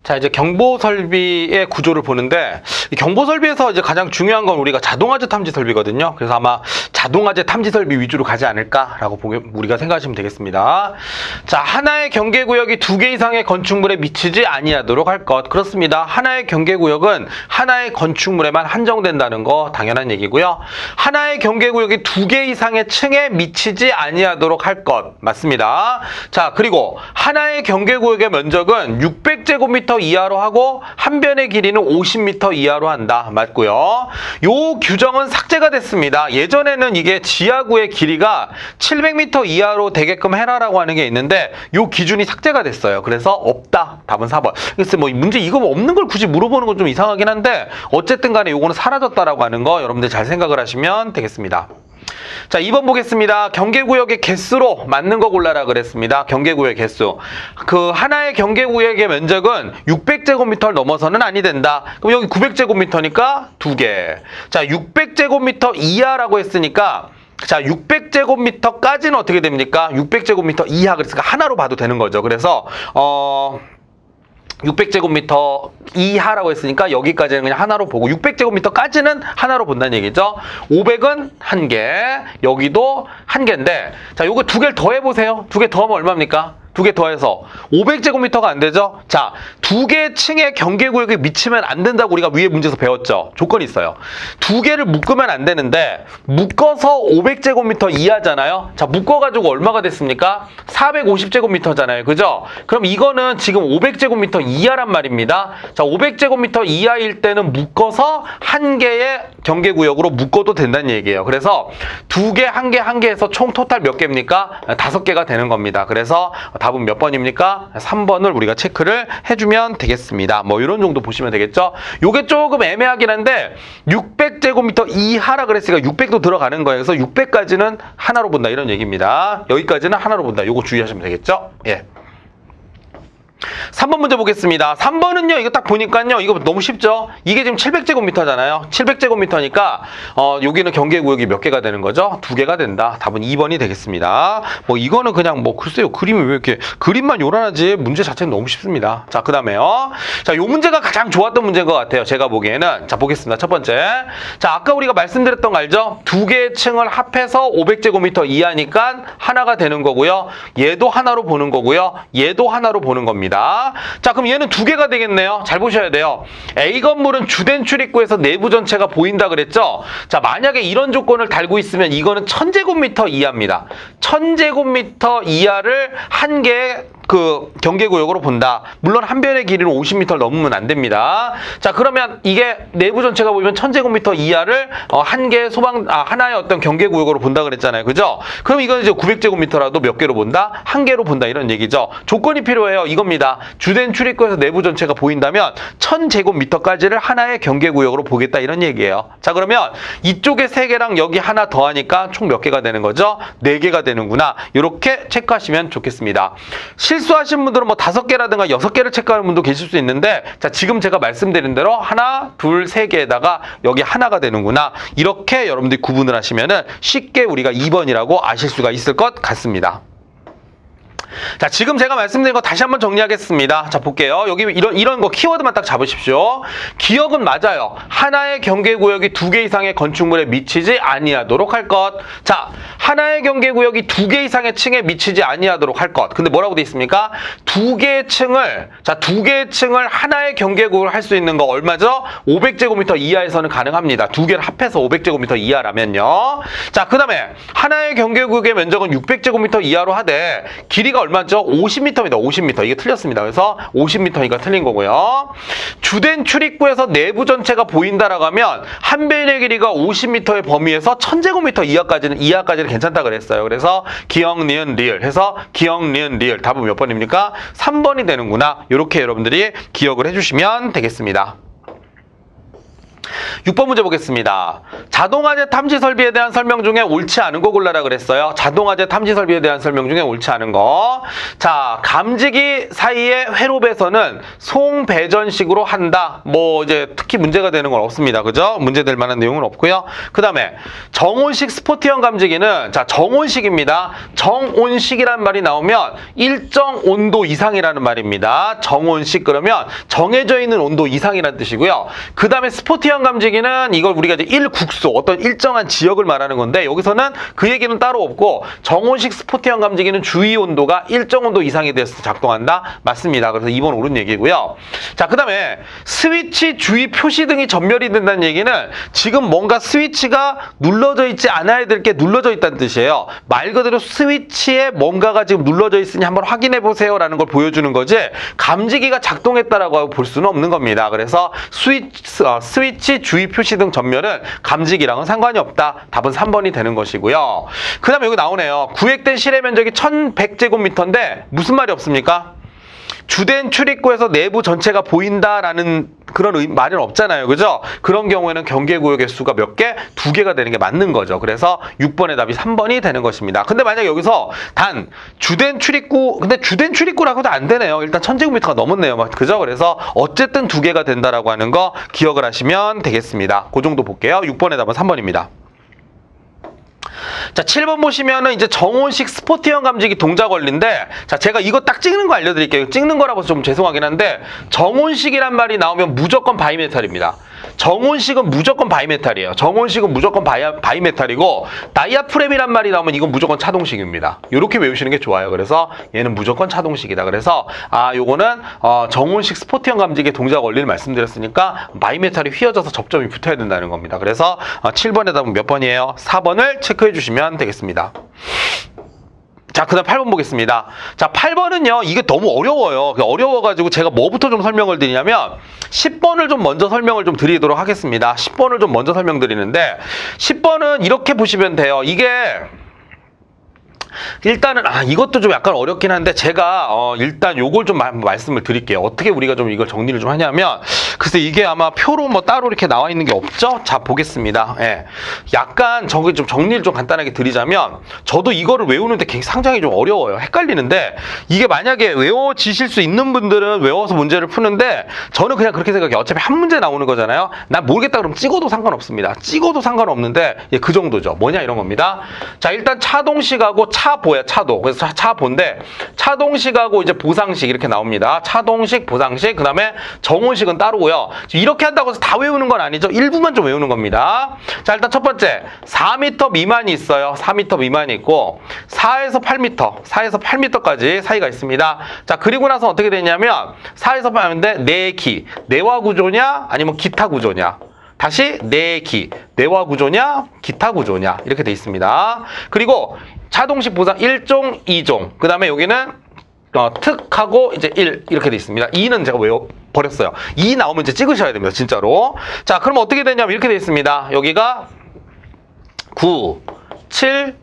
자, 이제 경보 설비의 구조를 보는데, 이 경보 설비에서 이제 가장 중요한 건 우리가 자동화재 탐지 설비거든요. 그래서 아마 자동화재 탐지 설비 위주로 가지 않을까라고 우리가 생각하시면 되겠습니다. 자, 하나의 경계구역이 2개 이상의 건축물에 미치지 아니하도록 할 것. 그렇습니다. 하나의 경계구역은 하나의 건축물에만 한정된다는 거 당연한 얘기고요. 하나의 경계구역이 2개 이상의 층에 미치지 아니하도록 할 것. 맞습니다. 자, 그리고 하나의 경계구역의 면적은 600제곱미터 이하로 하고 한 변의 길이는 50m 이하로 한다. 맞고요. 요 규정은 삭제가 됐습니다. 예전에는 이게 지하구의 길이가 700m 이하로 되게끔 해라라고 하는 게 있는데 요 기준이 삭제가 됐어요. 그래서 없다. 답은 4번. 글쎄 뭐 문제 이거 없는 걸 굳이 물어보는 건 좀 이상하긴 한데 어쨌든 간에 요거는 사라졌다라고 하는 거 여러분들 잘 생각을 하시면 되겠습니다. 자, 2번 보겠습니다. 경계구역의 개수로 맞는 거 골라라 그랬습니다. 경계구역 개수. 그 하나의 경계구역의 면적은 600제곱미터를 넘어서는 아니 된다. 그럼 여기 900제곱미터니까 2개. 자, 600제곱미터 이하라고 했으니까 자, 600제곱미터까지는 어떻게 됩니까? 600제곱미터 이하 그랬으니까 하나로 봐도 되는 거죠. 그래서 600제곱미터 이하라고 했으니까 여기까지는 그냥 하나로 보고 600제곱미터까지는 하나로 본다는 얘기죠. 500은 한 개, 여기도 한 개인데 자, 요거 2개를 더 해보세요. 2개 더 하면 얼마입니까? 2개 더해서 500제곱미터가 안 되죠? 자, 2개의 층의 경계구역에 미치면 안 된다고 우리가 위에 문제에서 배웠죠? 조건이 있어요. 2개를 묶으면 안 되는데 묶어서 500제곱미터 이하잖아요? 자, 묶어가지고 얼마가 됐습니까? 450제곱미터잖아요. 그죠? 그럼 이거는 지금 500제곱미터 이하란 말입니다. 자, 500제곱미터 이하일 때는 묶어서 한 개의 경계구역으로 묶어도 된다는 얘기예요. 그래서 2개, 1개, 1개 해서 총 토탈 몇 개입니까? 5개가 되는 겁니다. 그래서 답은 몇 번입니까? 3번을 우리가 체크를 해주면 되겠습니다. 뭐 이런 정도 보시면 되겠죠? 요게 조금 애매하긴 한데 600제곱미터 이하라 그랬으니까 600도 들어가는 거예요. 그래서 600까지는 하나로 본다 이런 얘기입니다. 여기까지는 하나로 본다. 요거 주의하시면 되겠죠? 예. 3번 문제 보겠습니다. 3번은요, 이거 딱 보니까요, 이거 너무 쉽죠? 이게 지금 700제곱미터잖아요. 700제곱미터니까, 여기는 경계구역이 몇 개가 되는 거죠? 2개가 된다. 답은 2번이 되겠습니다. 뭐, 이거는 그냥 뭐, 글쎄요, 그림이 왜 이렇게, 그림만 요란하지, 문제 자체는 너무 쉽습니다. 자, 그 다음에요. 자, 요 문제가 가장 좋았던 문제인 것 같아요. 제가 보기에는. 자, 보겠습니다. 첫 번째. 자, 아까 우리가 말씀드렸던 거 알죠? 2개의 층을 합해서 500제곱미터 이하니까 하나가 되는 거고요. 얘도 하나로 보는 거고요. 얘도 하나로 보는 겁니다. 자, 그럼 얘는 2개가 되겠네요. 잘 보셔야 돼요. A 건물은 주된 출입구에서 내부 전체가 보인다 그랬죠? 자, 만약에 이런 조건을 달고 있으면 이거는 1000제곱미터 이하입니다. 1000제곱미터 이하를 한 개의 그 경계구역으로 본다. 물론 한 변의 길이는 50m를 넘으면 안 됩니다. 자, 그러면 이게 내부 전체가 보이면 1000제곱미터 이하를 한 개의 하나의 어떤 경계구역으로 본다 그랬잖아요. 그죠? 그럼 이건 이제 900제곱미터라도 몇 개로 본다? 한 개로 본다 이런 얘기죠. 조건이 필요해요. 이겁니다. 주된 출입구에서 내부 전체가 보인다면 1000제곱미터까지를 하나의 경계구역으로 보겠다 이런 얘기예요. 자, 그러면 이쪽에 3개랑 여기 하나 더하니까 총 몇 개가 되는 거죠? 4개가 되는구나. 이렇게 체크하시면 좋겠습니다. 실수하신 분들은 뭐 5개라든가 6개를 체크하는 분도 계실 수 있는데 자, 지금 제가 말씀드린 대로 하나, 둘, 3개에다가 여기 하나가 되는구나. 이렇게 여러분들이 구분을 하시면은 쉽게 우리가 2번이라고 아실 수가 있을 것 같습니다. 자, 지금 제가 말씀드린 거 다시 한번 정리하겠습니다. 자, 볼게요. 여기 이런 거 키워드만 딱 잡으십시오. 기억은 맞아요. 하나의 경계구역이 2개 이상의 건축물에 미치지 아니하도록 할 것. 자, 하나의 경계구역이 2개 이상의 층에 미치지 아니하도록 할 것. 근데 뭐라고 돼 있습니까? 2개의 층을, 자, 2개의 층을 하나의 경계구역으로 할 수 있는 거 얼마죠? 500제곱미터 이하에서는 가능합니다. 2개를 합해서 500제곱미터 이하라면요. 자, 그 다음에 하나의 경계구역의 면적은 600제곱미터 이하로 하되 길이가 얼마죠? 50m입니다. 50m. 이게 틀렸습니다. 그래서 50m니까 틀린 거고요. 주된 출입구에서 내부 전체가 보인다라고 하면 한 변의 길이가 50m의 범위에서 1000제곱미터 이하까지는 괜찮다 그랬어요. 그래서 기억, 니은, 리을 해서 기억, 니은, 리을 답은 몇 번입니까? 3번이 되는구나. 이렇게 여러분들이 기억을 해주시면 되겠습니다. 6번 문제 보겠습니다. 자동화재 탐지 설비에 대한 설명 중에 옳지 않은 거 골라라 그랬어요. 자동화재 탐지 설비에 대한 설명 중에 옳지 않은 거. 자, 감지기 사이의 회로배선은 송배전식으로 한다. 뭐 이제 특히 문제가 되는 건 없습니다. 그죠? 문제될 만한 내용은 없고요. 그 다음에 정온식 스포티형 감지기는 자, 정온식입니다. 정온식이란 말이 나오면 일정 온도 이상이라는 말입니다. 정온식 그러면 정해져 있는 온도 이상이라는 뜻이고요. 그 다음에 스포티형 감지기는 이걸 우리가 이제 일국소 어떤 일정한 지역을 말하는 건데 여기서는 그 얘기는 따로 없고 정온식 스포티형 감지기는 주위 온도가 일정 온도 이상이 돼서 작동한다. 맞습니다. 그래서 2번 옳은 얘기고요. 자, 그 다음에 스위치 주위 표시등이 전멸이 된다는 얘기는 지금 뭔가 스위치가 눌러져 있지 않아야 될 게 눌러져 있다는 뜻이에요. 말 그대로 스위치에 뭔가가 지금 눌러져 있으니 한번 확인해 보세요 라는 걸 보여주는 거지 감지기가 작동했다라고 볼 수는 없는 겁니다. 그래서 스위치 주위 표시등 전멸은 감지기랑은 상관이 없다. 답은 3번이 되는 것이고요. 그 다음에 여기 나오네요. 구획된 실외 면적이 1100제곱미터인데 무슨 말이 없습니까? 주된 출입구에서 내부 전체가 보인다라는 그런 말은 없잖아요. 그죠? 그런 경우에는 경계구역의 수가 몇 개? 2개가 되는 게 맞는 거죠. 그래서 6번의 답이 3번이 되는 것입니다. 근데 만약 여기서 단 주된 출입구, 근데 주된 출입구라고도 안 되네요. 일단 1000제곱미터가 넘었네요. 그죠? 그래서 어쨌든 2개가 된다라고 하는 거 기억을 하시면 되겠습니다. 그 정도 볼게요. 6번의 답은 3번입니다. 자, 7번 보시면은 이제 정온식 스포티형 감지기 동작 원리인데 자, 제가 이거 딱 찍는 거 알려드릴게요. 찍는 거라고 좀 죄송하긴 한데 정온식이란 말이 나오면 무조건 바이메탈입니다. 정온식은 무조건 바이메탈이에요. 정온식은 무조건 바이메탈이고 다이아프램이란 말이 나오면 이건 무조건 차동식입니다. 이렇게 외우시는 게 좋아요. 그래서 얘는 무조건 차동식이다. 그래서 요거는 정온식 스포티형 감지기 동작 원리를 말씀드렸으니까 바이메탈이 휘어져서 접점이 붙어야 된다는 겁니다. 그래서 7번의 답은 몇 번이에요? 4번을 체크해 주시면 되겠습니다. 자, 그 다음 8번 보겠습니다. 자, 8번은요, 이게 너무 어려워요. 어려워가지고 제가 뭐부터 좀 설명을 드리냐면, 10번을 좀 먼저 설명을 좀 드리도록 하겠습니다. 10번을 좀 먼저 설명드리는데, 10번은 이렇게 보시면 돼요. 이게, 일단은 이것도 좀 약간 어렵긴 한데 제가 일단 요걸 좀 말씀을 드릴게요. 어떻게 우리가 좀 이걸 정리를 좀 하냐면 글쎄 이게 아마 표로 뭐 따로 이렇게 나와 있는 게 없죠? 자, 보겠습니다. 예. 약간 저기 좀 정리를 좀 간단하게 드리자면 저도 이거를 외우는데 상당히 좀 어려워요. 헷갈리는데 이게 만약에 외워지실 수 있는 분들은 외워서 문제를 푸는데 저는 그냥 그렇게 생각해요. 어차피 한 문제 나오는 거잖아요. 난 모르겠다 그러면 찍어도 상관없습니다. 찍어도 상관없는데 예, 그 정도죠. 뭐냐 이런 겁니다. 자, 일단 차동식하고 차보야, 차도. 그래서 차보인데 차동식하고 이제 보상식 이렇게 나옵니다. 차동식, 보상식, 그 다음에 정온식은 따로고요. 이렇게 한다고 해서 다 외우는 건 아니죠. 일부만 좀 외우는 겁니다. 자, 일단 첫 번째 4m 미만이 있어요. 4m 미만이 있고 4에서 8m, 4에서 8m까지 사이가 있습니다. 자, 그리고 나서 어떻게 되냐면 4에서 8m인데 내기, 내화 구조냐 아니면 기타 구조냐. 다시 내기, 내화 구조냐 기타 구조냐 이렇게 돼 있습니다. 그리고 차동식 보상 1종, 2종. 그 다음에 여기는 특하고 이제 1 이렇게 돼 있습니다. 2는 제가 버렸어요. 2 나오면 이제 찍으셔야 됩니다. 진짜로. 자, 그럼 어떻게 되냐면 이렇게 돼 있습니다. 여기가 9, 7,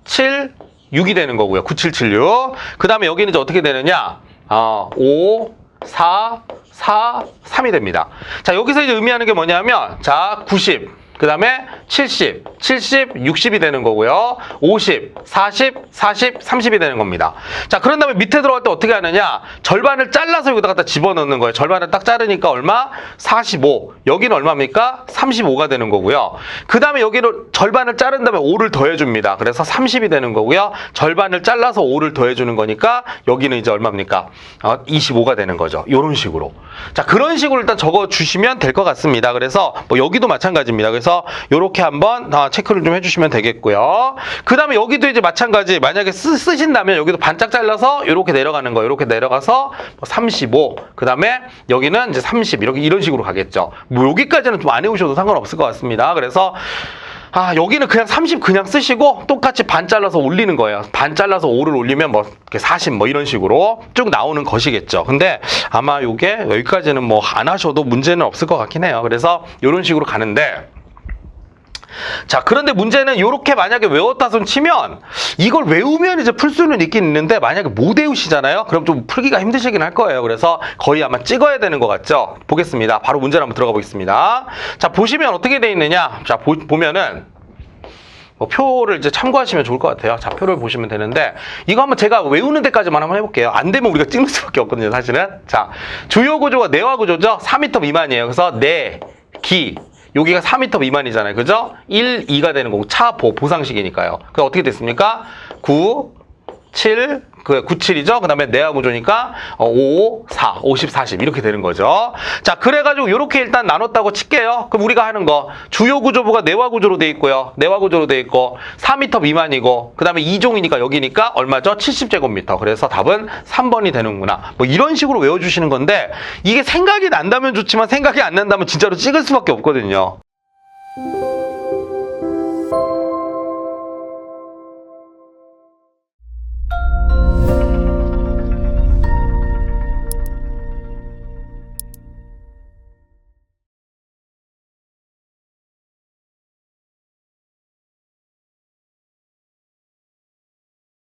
7, 6이 되는 거고요. 9, 7, 7, 6. 그 다음에 여기는 이제 어떻게 되느냐? 5, 4, 4, 3이 됩니다. 자, 여기서 이제 의미하는 게 뭐냐면, 자, 90, 그 다음에 70, 70, 60이 되는 거고요. 50, 40, 40, 30이 되는 겁니다. 자, 그런 다음에 밑에 들어갈 때 어떻게 하느냐? 절반을 잘라서 여기다 갖다 집어넣는 거예요. 절반을 딱 자르니까 얼마? 45. 여기는 얼마입니까? 35가 되는 거고요. 그 다음에 여기를 절반을 자른 다음에 5를 더해줍니다. 그래서 30이 되는 거고요. 절반을 잘라서 5를 더해주는 거니까 여기는 이제 얼마입니까? 25가 되는 거죠. 이런 식으로. 자, 그런 식으로 일단 적어주시면 될 것 같습니다. 그래서 뭐 여기도 마찬가지입니다. 그래서 이렇게 한번 체크를 좀 해주시면 되겠고요. 그 다음에 여기도 이제 마찬가지. 만약에 쓰신다면 여기도 반짝 잘라서 이렇게 내려가는 거예요. 이렇게 내려가서 35. 그 다음에 여기는 이제 30. 이런 식으로 가겠죠. 뭐 여기까지는 좀 안 해오셔도 상관없을 것 같습니다. 그래서 여기는 그냥 30 그냥 쓰시고 똑같이 반 잘라서 올리는 거예요. 반 잘라서 5를 올리면 뭐 40 뭐 이런 식으로 쭉 나오는 것이겠죠. 근데 아마 요게 여기까지는 뭐 안 하셔도 문제는 없을 것 같긴 해요. 그래서 이런 식으로 가는데 자, 그런데 문제는 이렇게 만약에 외웠다 손 치면 이걸 외우면 이제 풀 수는 있긴 있는데 만약에 못 외우시잖아요. 그럼 좀 풀기가 힘드시긴 할 거예요. 그래서 거의 아마 찍어야 되는 것 같죠? 보겠습니다. 바로 문제를 한번 들어가 보겠습니다. 자, 보시면 어떻게 돼 있느냐? 자, 보면은 뭐 표를 이제 참고하시면 좋을 것 같아요. 자, 표를 보시면 되는데 이거 한번 제가 외우는 데까지만 한번 해볼게요. 안 되면 우리가 찍는 수밖에 없거든요, 사실은. 자, 주요 구조가 내화 구조죠. 4m 미만이에요. 그래서 내, 기 여기가 4m 미만이잖아요. 그죠? 1, 2가 되는 거고 차보 보상식이니까요. 그럼 어떻게 됐습니까? 9, 7, 97이죠? 그 다음에 내화 구조니까 5, 4, 50, 40 이렇게 되는 거죠. 자, 그래가지고 이렇게 일단 나눴다고 칠게요. 그럼 우리가 하는 거 주요 구조부가 내화 구조로 돼 있고요. 내화 구조로 돼 있고 4m 미만이고 그 다음에 2종이니까 여기니까 얼마죠? 70제곱미터. 그래서 답은 3번이 되는구나. 뭐 이런 식으로 외워주시는 건데 이게 생각이 난다면 좋지만 생각이 안 난다면 진짜로 찍을 수밖에 없거든요.